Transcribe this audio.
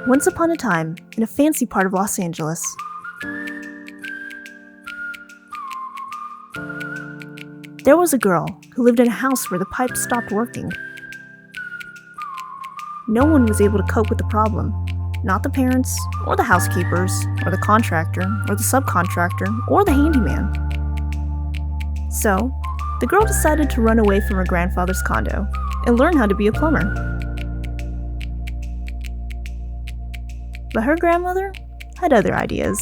Once upon a time, in a fancy part of Los Angeles, there was a girl who lived in a house where the pipes stopped working. No one was able to cope with the problem. Not the parents, or the housekeepers, or the contractor, or the subcontractor, or the handyman. So, the girl decided to run away from her grandfather's condo and learn how to be a plumber. But her grandmother had other ideas.